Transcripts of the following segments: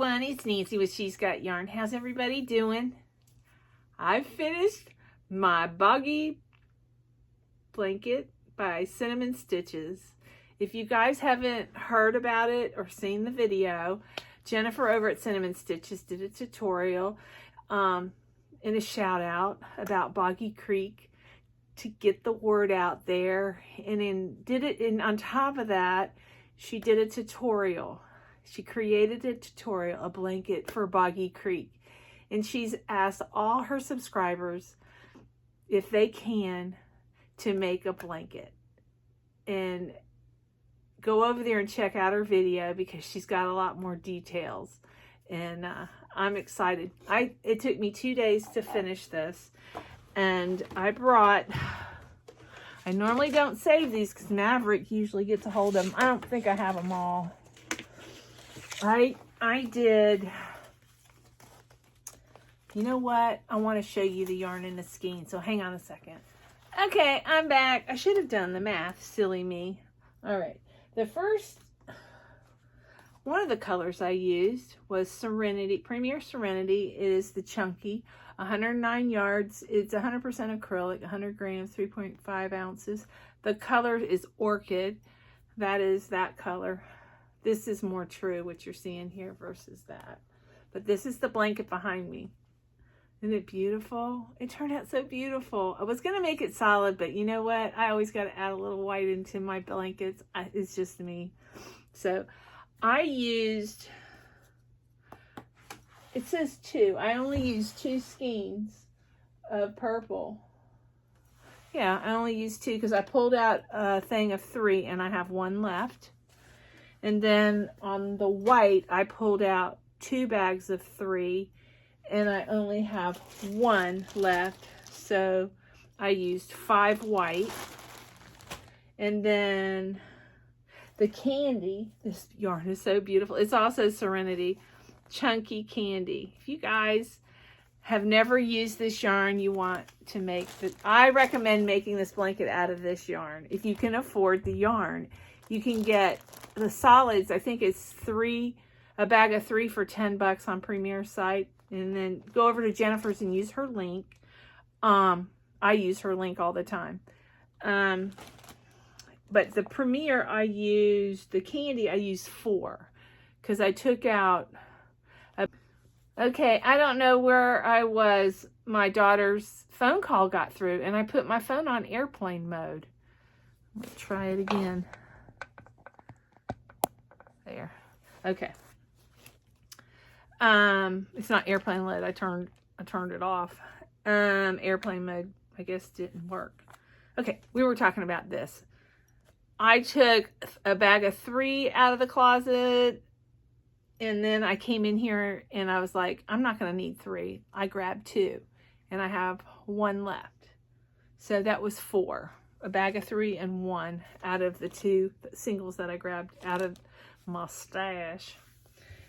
everyone, it's Nancy with She's Got Yarn. How's everybody doing? I've finished my Boggy blanket by Cinnamon Stitches. If you guys haven't heard about it or seen the video, Jennifer over at Cinnamon Stitches did a tutorial and a shout out about Boggy Creek to get the word out there, and on top of that, she did a tutorial. She created a tutorial, a blanket for Boggy Creek, and she's asked all her subscribers if they can to make a blanket. And go over there and check out her video because she's got a lot more details, and I'm excited. It took me 2 days to finish this, and I normally don't save these because Maverick usually gets a hold of them. I don't think I have them all. I did, you know what? I want to show you the yarn in the skein, so hang on a second. Okay, I'm back. I should have done the math, silly me. All right, one of the colors I used was Serenity, Premier Serenity. It is the chunky, 109 yards. It's 100% acrylic, 100 grams, 3.5 ounces. The color is Orchid. That is that color. This is more true, what you're seeing here versus that. But this is the blanket behind me. Isn't it beautiful? It turned out so beautiful. I was going to make it solid, but you know what? I always got to add a little white into my blankets. It's just me. So I used, it says 2. I only used 2 skeins of purple. Yeah, I only used 2 because I pulled out a thing of 3 and I have 1 left. And then on the white, I pulled out 2 bags of 3 and I only have 1 left. So I used 5 white. And then the candy, this yarn is so beautiful. It's also Serenity Chunky Candy. If you guys have never used this yarn, you want to make I recommend making this blanket out of this yarn. If you can afford the yarn, you can get the solids. I think it's a bag of 3 for $10 on Premier's site. And then go over to Jennifer's and use her link. I use her link all the time. But the Premier the candy I used 4. Because I took out, okay, I don't know where I was. My daughter's phone call got through and I put my phone on airplane mode. Let's try it again. There. Okay. It's not airplane mode. I turned it off. Airplane mode, I guess, didn't work. Okay, we were talking about this. I took a bag of 3 out of the closet, and then I came in here and I was like, I'm not going to need 3. I grabbed 2, and I have 1 left. So that was 4. A bag of 3 and 1 out of the 2 singles that I grabbed out of my stash.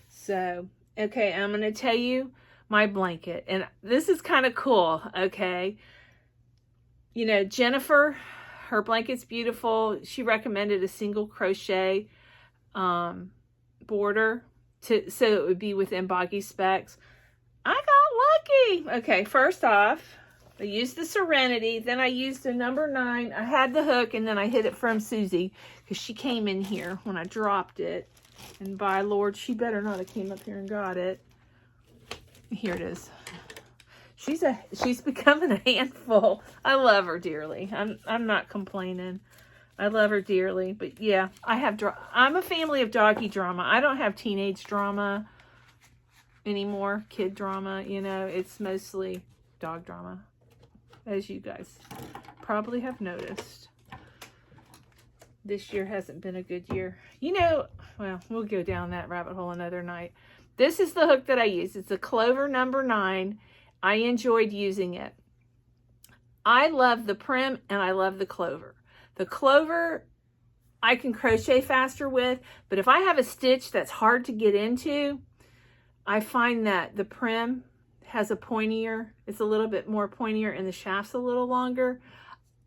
So, okay, I'm going to tell you my blanket. And this is kind of cool, okay? You know, Jennifer, her blanket's beautiful. She recommended a single crochet border so it would be within Boggy specs. I got lucky. Okay, first off, I used the Serenity. Then I used a number 9. I had the hook, and then I hid it from Susie because she came in here when I dropped it. And by Lord, she better not have came up here and got it. Here it is. She's becoming a handful. I love her dearly. I'm not complaining. I love her dearly. But yeah, I'm a family of doggy drama. I don't have teenage drama anymore. Kid drama, you know. It's mostly dog drama, as you guys probably have noticed. This year hasn't been a good year. You know, well, we'll go down that rabbit hole another night. This is the hook that I use. It's a Clover number 9. I enjoyed using it. I love the Prim and I love the Clover. The Clover I can crochet faster with, but if I have a stitch that's hard to get into, I find that the Prim has a pointier, it's a little bit more pointier and the shaft's a little longer.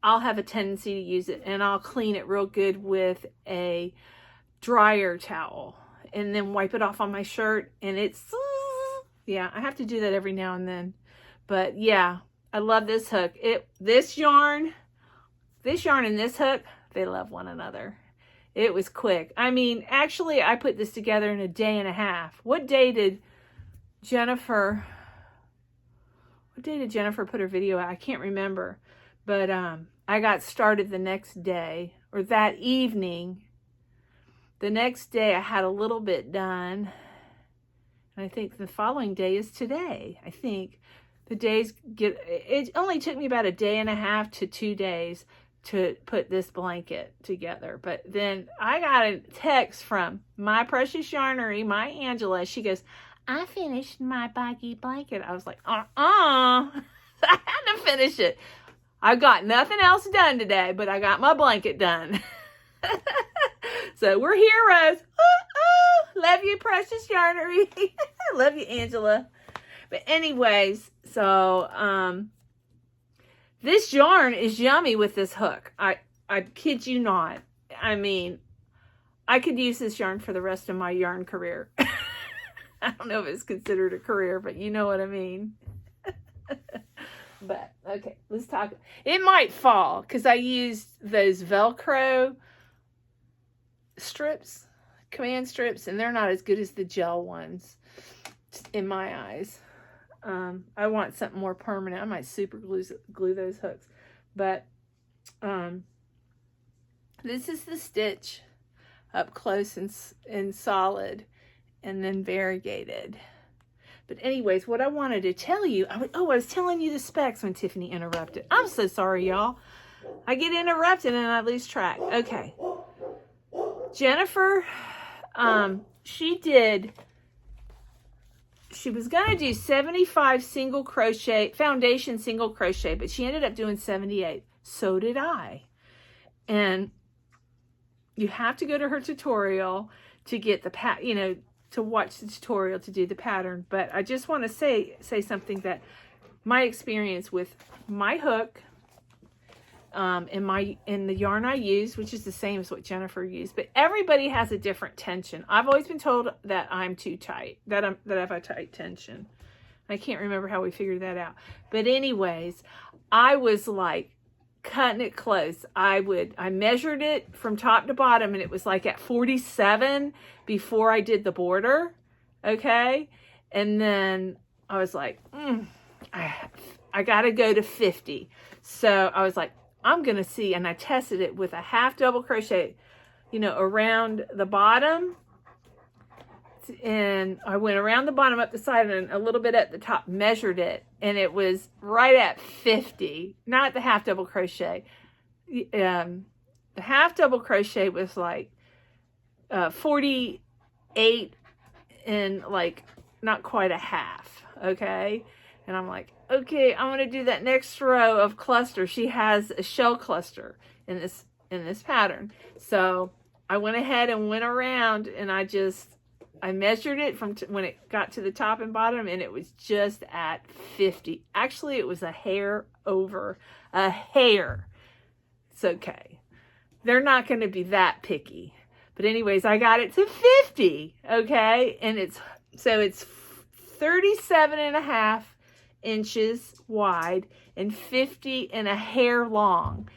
I'll have a tendency to use it, and I'll clean it real good with a dryer towel. and then wipe it off on my shirt, and it's, yeah, I have to do that every now and then. But yeah, I love this hook. This yarn and this hook, they love one another. It was quick. I mean, actually, I put this together in a day and a half. What day did Jennifer put her video out? I can't remember. But I got started the next day, or that evening. The next day I had a little bit done. And I think the following day is today. I think the days it only took me about a day and a half to 2 days to put this blanket together. But then I got a text from my precious yarnery, my Angela. She goes, I finished my Boggy blanket. I was like, I had to finish it. I got nothing else done today, but I got my blanket done. So we're heroes. Love you, precious yarnery. Love you, Angela. But anyways, so this yarn is yummy with this hook. I kid you not. I mean, I could use this yarn for the rest of my yarn career. I don't know if it's considered a career, but you know what I mean. But, okay, let's talk. It might fall because I used those Velcro strips, command strips, and they're not as good as the gel ones in my eyes. I want something more permanent. I might super glue those hooks. But this is the stitch up close and solid, and then variegated. But anyways, what I wanted to tell you, I was telling you the specs when Tiffany interrupted. I'm so sorry, y'all. I get interrupted and I lose track. Okay. Jennifer, she was going to do 75 single crochet, foundation single crochet, but she ended up doing 78. So did I. And you have to go to her tutorial to get the to watch the tutorial to do the pattern. But I just want to say something, that my experience with my hook in the yarn I use, which is the same as what Jennifer used, but everybody has a different tension. I've always been told that I'm too tight, that I have a tight tension. I can't remember how we figured that out. But anyways, I was like cutting it close. I measured it from top to bottom, and it was like at 47 before I did the border. Okay. And then I was like, I got to go to 50. So I was like, I'm going to see. And I tested it with a half double crochet, around the bottom. And I went around the bottom, up the side, and a little bit at the top, measured it, and it was right at 50, not the half double crochet. The half double crochet was like 48 and like not quite a half. Okay. And I'm like, okay, I'm going to do that next row of cluster. She has a shell cluster in this pattern. So I went ahead and went around, and I measured it from when it got to the top and bottom, and it was just at 50. Actually, it was a hair over. A hair. It's okay. They're not going to be that picky. But anyways, I got it to 50. Okay. And it's 37 and a half inches wide and 50 and a hair long.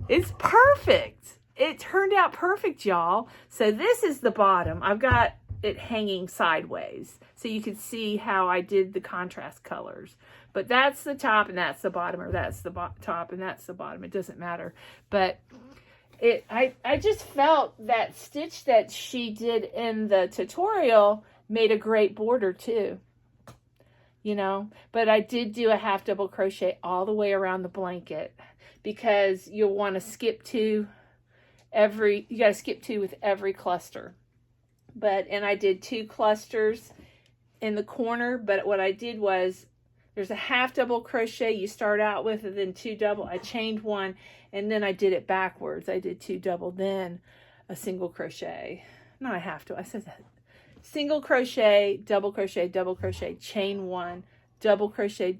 It's perfect. It turned out perfect, y'all. So this is the bottom. I've got it hanging sideways so you can see how I did the contrast colors. But that's the top and that's the bottom, or that's the top and that's the bottom. It doesn't matter. But I just felt that stitch that she did in the tutorial made a great border too. But I did do a half double crochet all the way around the blanket, because you'll want to skip two with every cluster. And I did 2 clusters in the corner, but what I did was, there's a half double crochet you start out with, and then 2 double. I chained 1, and then I did it backwards. I did 2 double, then a single crochet. Not a half double. I said that. Single crochet, double crochet, chain 1, double crochet,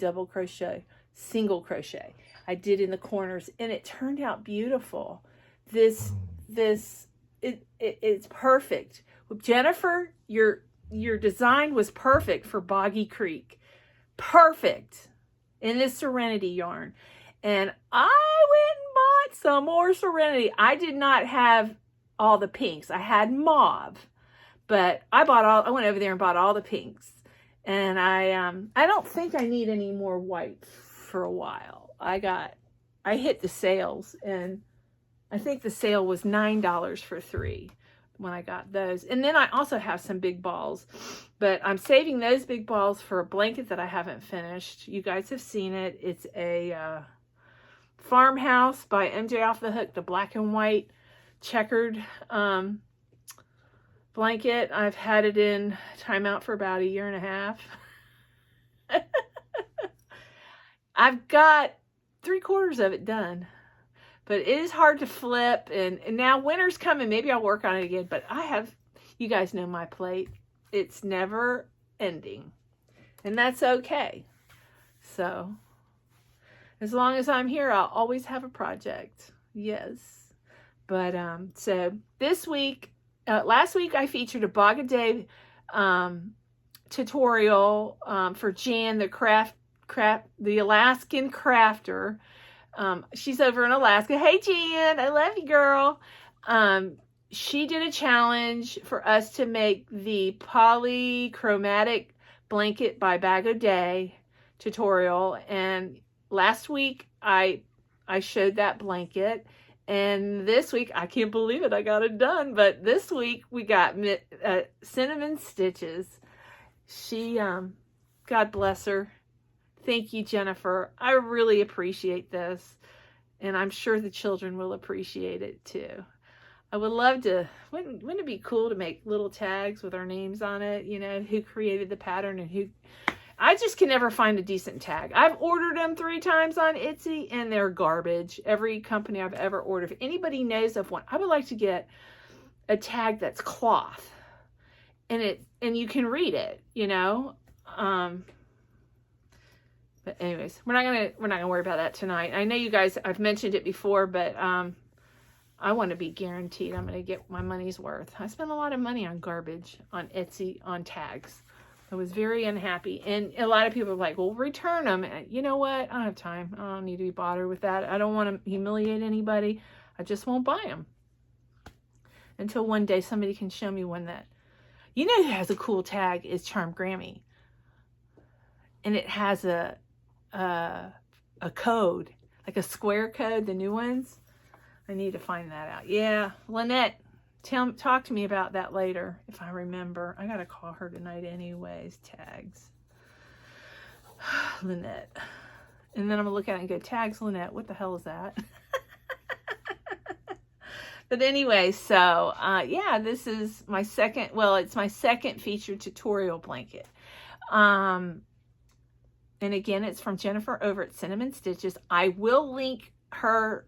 single crochet. I did in the corners, and it turned out beautiful. It's perfect Jennifer, your design was perfect for Boggy Creek. Perfect. In this Serenity yarn. And I went and bought some more Serenity. I did not have all the pinks. I had mauve. But I went over there and bought all the pinks. And I don't think I need any more white for a while. I hit the sales, and I think the sale was $9 for 3 when I got those. And then I also have some big balls, but I'm saving those big balls for a blanket that I haven't finished. You guys have seen it. It's a Farmhouse by MJ Off the Hook, the black and white checkered blanket. I've had it in timeout for about 1.5 years. I've got 3/4 of it done, but it is hard to flip, and now winter's coming. Maybe I'll work on it again, but you guys know my plate. It's never ending, and that's okay. So as long as I'm here, I'll always have a project. Yes. But so this week, last week I featured a BAG-O-Day tutorial for Jan, the Alaskan crafter. She's over in Alaska. Hey Jan, I love you, girl. She did a challenge for us to make the polychromatic blanket by BAG-O-Day tutorial, and last week I showed that blanket, and this week I can't believe it, I got it done. But this week we got cinnamon stitches. She God bless her. Thank you, Jennifer. I really appreciate this, and I'm sure the children will appreciate it too. I would love to, wouldn't it be cool to make little tags with our names on it, you know, who created the pattern and who. I just can never find a decent tag. I've ordered them 3 times on Etsy, and they're garbage. Every company I've ever ordered. If anybody knows of one, I would like to get a tag that's cloth, and you can read it, you know. But anyways, we're not gonna worry about that tonight. I know you guys, I've mentioned it before, but I want to be guaranteed I'm gonna get my money's worth. I spent a lot of money on garbage on Etsy on tags. I was very unhappy, and a lot of people are like, well, return them. You know what? I don't have time. I don't need to be bothered with that. I don't want to humiliate anybody. I just won't buy them until one day somebody can show me one that, you know, who has a cool tag is Charm Grammy, and it has a code, like a square code, the new ones. I need to find that out. Yeah, Lynette, talk to me about that later if I remember. I gotta call her tonight anyways. Tags. Lynette. And then I'm gonna look at it and go, tags Lynette, what the hell is that? But anyway, so yeah, this is my second, well, it's my second featured tutorial blanket. And again, it's from Jennifer over at Cinnamon Stitches. I will link her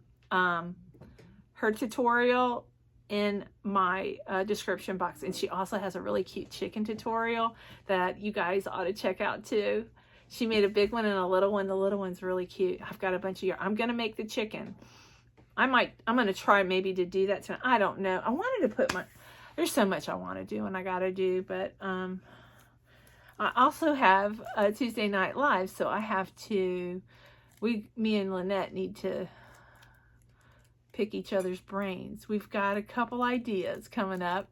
tutorial in my description box, and she also has a really cute chicken tutorial that you guys ought to check out too. She made a big one and a little one. The little one's really cute. I've got a bunch of yarn. I'm gonna make the chicken. I'm gonna try maybe to do that tonight. I don't know. I wanted to put there's so much I want to do and I gotta do, but I also have a Tuesday Night Live, so I have to, me and Lynette need to pick each other's brains. We've got a couple ideas coming up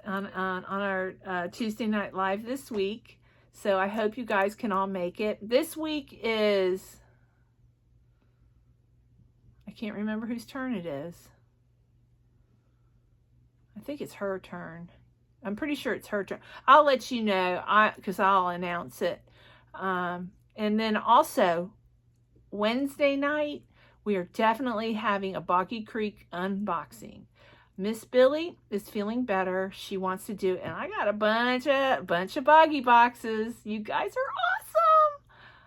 on our Tuesday Night Live this week, so I hope you guys can all make it. This week is, I can't remember whose turn it is. I think it's her turn. I'm pretty sure it's her turn. I'll let you know, because I'll announce it. And then also, Wednesday night, we are definitely having a Boggy Creek unboxing. Miss Billy is feeling better. She wants to do it, and I got a bunch of Boggy boxes. You guys are awesome.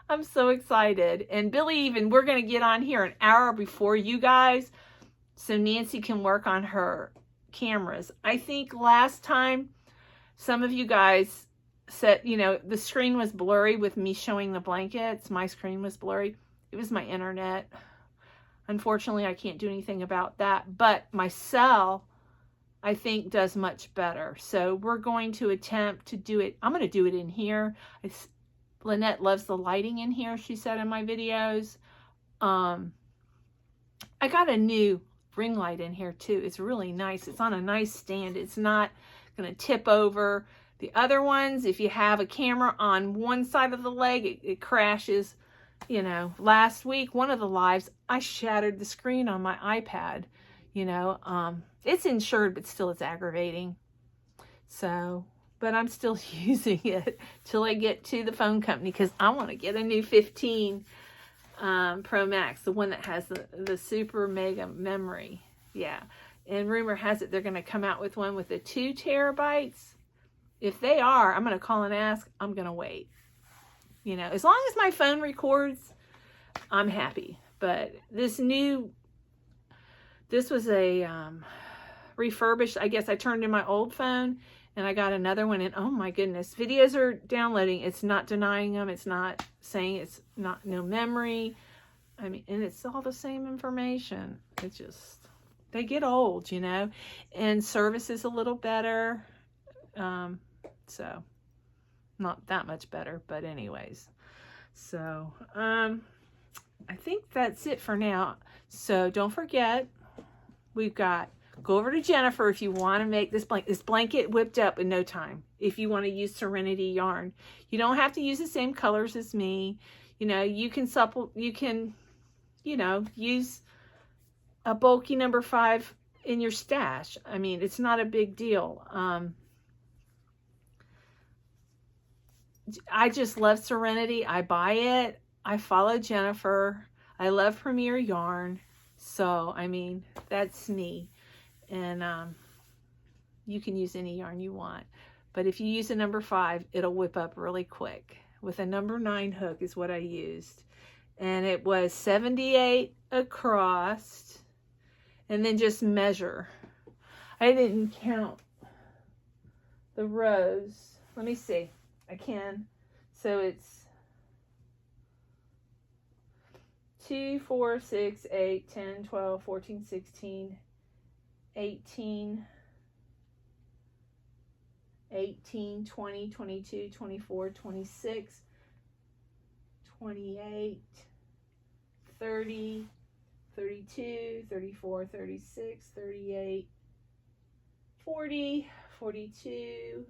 I'm so excited. And Billy, we're going to get on here an hour before you guys, so Nancy can work on her cameras. I think last time some of you guys said, you know, the screen was blurry with me showing the blankets. My screen was blurry. It was my internet. Unfortunately, I can't do anything about that. But my cell, I think does much better. So we're going to attempt to do it. I'm going to do it in here. Lynette loves the lighting in here, she said in my videos. I got a new ring light in here too. It's really nice. It's on a nice stand. It's not going to tip over. The other ones, if you have a camera on one side of the leg, it crashes. You know, last week, one of the lives, I shattered the screen on my iPad. You know, it's insured, but still it's aggravating. So, but I'm still using it till I get to the phone company because I want to get a new 15 Pro Max, the one that has the super mega memory. Yeah. And rumor has it they're going to come out with one with the 2 terabytes. If they are, I'm going to call and ask. I'm going to wait. You know, as long as my phone records, I'm happy. But this was a refurbished. I guess I turned in my old phone and I got another one. And oh my goodness, videos are downloading. It's not denying them. It's not saying it's not no memory. I mean, and it's all the same information. It's just, they get old, you know, and service is a little better. So not that much better, but anyways. So, I think that's it for now. So don't forget, we've got, go over to Jennifer if you want to make this blanket whipped up in no time. If you want to use Serenity yarn, you don't have to use the same colors as me. You know, you can you know, use a bulky number 5 in your stash. I mean, it's not a big deal. I just love Serenity. I buy it. I follow Jennifer. I love Premier Yarn. So, I mean, that's me. And you can use any yarn you want. But if you use a number 5, it'll whip up really quick. With a number 9 hook is what I used. And it was 78 across. And then just measure. I didn't count the rows. Let me see. I can. So it's 2, 4, 6, 8, 10, 12, 14, 16, 18, 20, 22, 24, 26, 28, 30, 32, 34, 36, 38, 40, 42,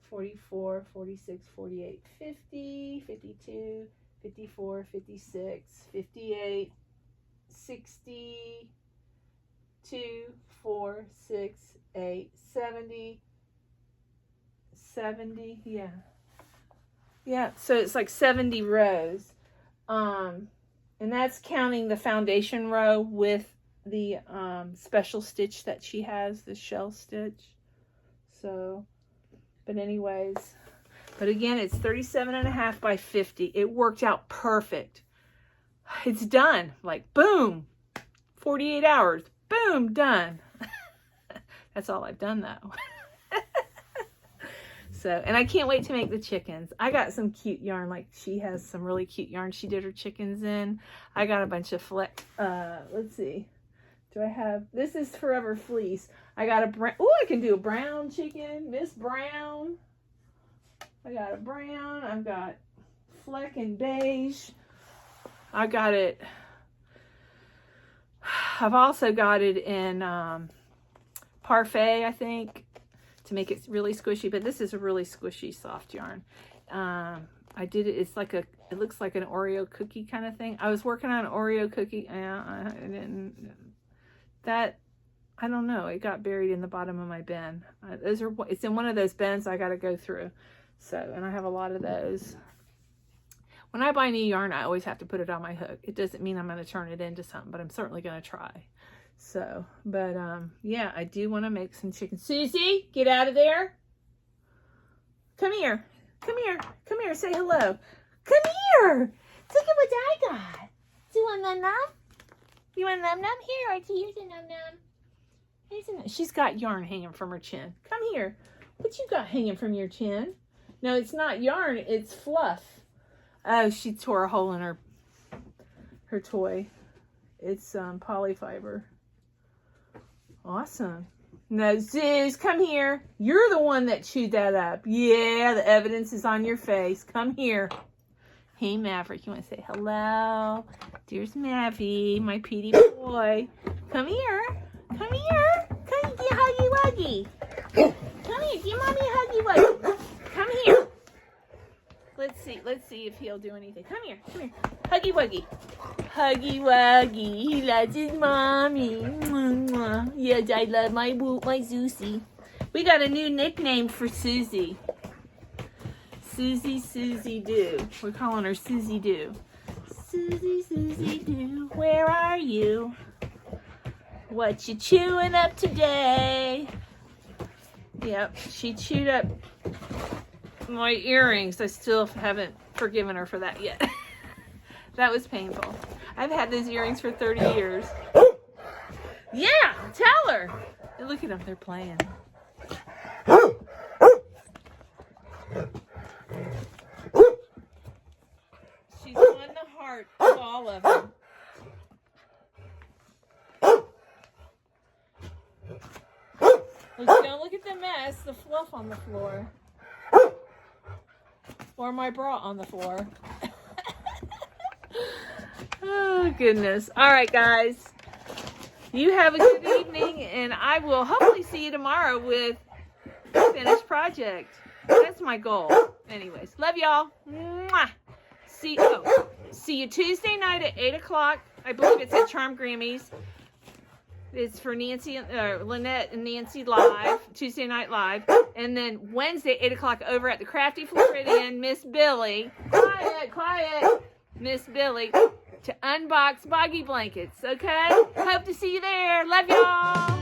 44, 46, 48, 50, 52, 54, 56, 58, 60, 2, 4, 6, 8, 70, 70, yeah. Yeah, so it's like 70 rows. And that's counting the foundation row with the special stitch that she has, the shell stitch. So, but anyways, but again, it's 37.5 by 50. It worked out perfect. It's done. Like, boom, 48 hours, boom, done. That's all I've done though. So, and I can't wait to make the chickens. I got some cute yarn. Like, she has some really cute yarn she did her chickens in. I got a bunch of let's see. Do I have, this is Forever Fleece. I got a brown, oh, I can do a brown chicken, Miss Brown. I got a brown, I've got fleck and beige. I got it, I've also got it in Parfait, I think, to make it really squishy, but this is a really squishy soft yarn. I did it, it's like a, it looks like an Oreo cookie kind of thing. I was working on an Oreo cookie, I didn't, that, I don't know, it got buried in the bottom of my bin. It's in one of those bins I got to go through. So, and I have a lot of those. When I buy new yarn, I always have to put it on my hook. It doesn't mean I'm going to turn it into something, but I'm certainly going to try. So, but yeah, I do want to make some chicken. Susie, get out of there. Come here. Come here. Come here. Say hello. Come here. Look at what I got. Do you want num num? You want num num? Here, Archie. Here's a num num. Here's a num. She's got yarn hanging from her chin. Come here. What you got hanging from your chin? No, it's not yarn. It's fluff. Oh, she tore a hole in her toy. It's polyfiber. Awesome. No, Zeus, come here. You're the one that chewed that up. Yeah, the evidence is on your face. Come here. Hey, Maverick, you want to say hello? There's Mavy, my petey boy. Come here. Come here. Come get huggy wuggy. Come here. Give mommy a huggy wuggy. Come here. Let's see if he'll do anything. Come here. Come here. Huggy wuggy. Huggy wuggy. He loves his mommy. Yes, I love my Susie. We got a new nickname for Susie. Susie Doo. We're calling her Susie Doo. Susie Doo, where are you? What you chewing up today? Yep, she chewed up my earrings. I still haven't forgiven her for that yet. That was painful. I've had those earrings for 30 years. Yeah, tell her. Look at them, they're playing. She's won the heart of all of them. Look, don't look at the mess, the fluff on the floor. Or my bra on the floor. Oh, goodness. All right, guys. You have a good evening, and I will hopefully see you tomorrow with a finished project. That's my goal. Anyways, love y'all. Mwah. See you Tuesday night at 8 o'clock. I believe it's at Charm Grammys. It's for Nancy, Lynette and Nancy live, Tuesday night live. And then Wednesday, 8 o'clock over at the Crafty Floridian, Miss Billy. Quiet. Miss Billy to unbox Boggy blankets, okay? Hope to see you there. Love y'all.